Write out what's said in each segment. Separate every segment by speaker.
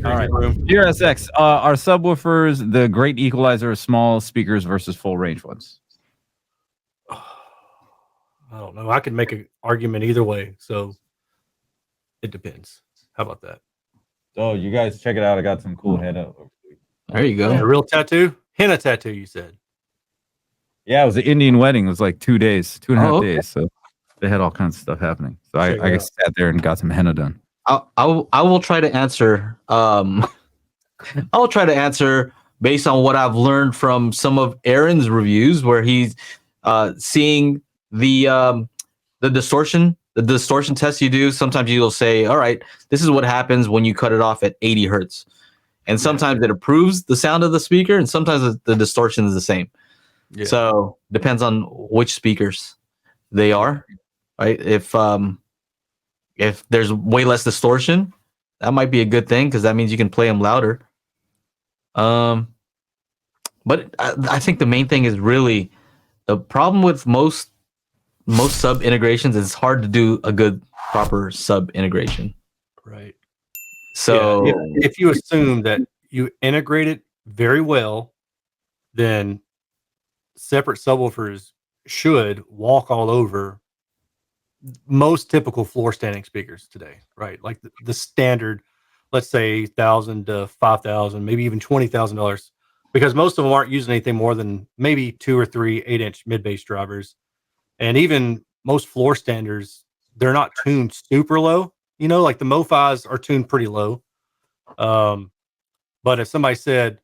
Speaker 1: All right.
Speaker 2: room.
Speaker 1: Dear SX, are subwoofers the great equalizer of small speakers versus full range ones?
Speaker 2: I don't know. I could make an argument either way, so it depends. How about that?
Speaker 1: Oh, you guys check it out. I got some cool head up.
Speaker 3: There you go.
Speaker 2: A real tattoo? Henna tattoo, you said.
Speaker 1: Yeah, it was an Indian wedding. It was like 2 days, 2.5
Speaker 3: okay.
Speaker 1: days. So they had all kinds of stuff happening. So
Speaker 2: Check it
Speaker 1: I
Speaker 2: out.
Speaker 1: sat there and got some henna done.
Speaker 3: I will try to answer. I'll try to answer based on what I've learned from some of Aaron's reviews, where he's seeing the distortion test you do. Sometimes you'll say, all right, this is what happens when you cut it off at 80 hertz. And sometimes it improves the sound of the speaker, and sometimes the distortion is the same. Yeah. So depends on which speakers they are, right? If there's way less distortion, that might be a good thing because that means you can play them louder. But I think the main thing is really the problem with most sub integrations is it's hard to do a good proper sub integration.
Speaker 2: Right.
Speaker 3: So
Speaker 2: if you assume that you integrate it very well, then separate subwoofers should walk all over most typical floor standing speakers today, right? Like the standard, let's say $1,000 to $5,000, maybe even $20,000, because most of them aren't using anything more than maybe 2 or 3 8-inch mid bass drivers, and even most floor standers, they're not tuned super low. You know, like the MoFis are tuned pretty low. But if somebody said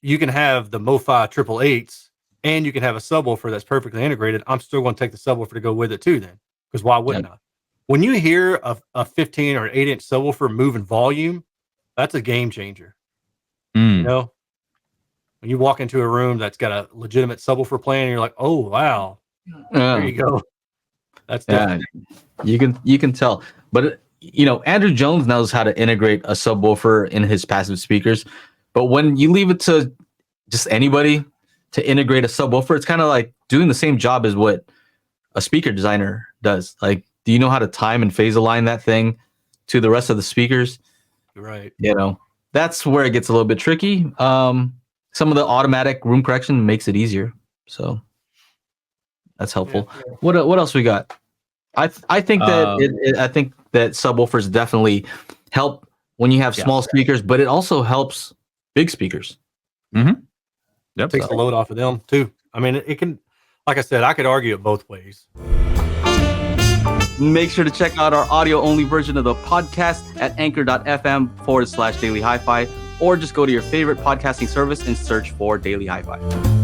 Speaker 2: you can have the MoFi 888s and you can have a subwoofer that's perfectly integrated, I'm still going to take the subwoofer to go with it too then. Because why wouldn't I? When you hear a 15 or 8-inch subwoofer moving volume, that's a game changer. You know? When you walk into a room that's got a legitimate subwoofer playing, you're like, oh, wow. There you go. That's different.
Speaker 3: You can tell. But, you know, Andrew Jones knows how to integrate a subwoofer in his passive speakers. But when you leave it to just anybody to integrate a subwoofer, it's kind of like doing the same job as what a speaker designer does. Like, do you know how to time and phase align that thing to the rest of the speakers?
Speaker 2: Right.
Speaker 3: You know, that's where it gets a little bit tricky. Some of the automatic room correction makes it easier. So that's helpful. Yeah. What else we got? I think that I think that subwoofers definitely help when you have small speakers, but it also helps big speakers.
Speaker 1: Mm-hmm. Yep.
Speaker 2: Takes the load off of them too. I mean, it can, like I said, I could argue it both ways.
Speaker 3: Make sure to check out our audio-only version of the podcast at anchor.fm/Daily HiFi, or just go to your favorite podcasting service and search for Daily HiFi.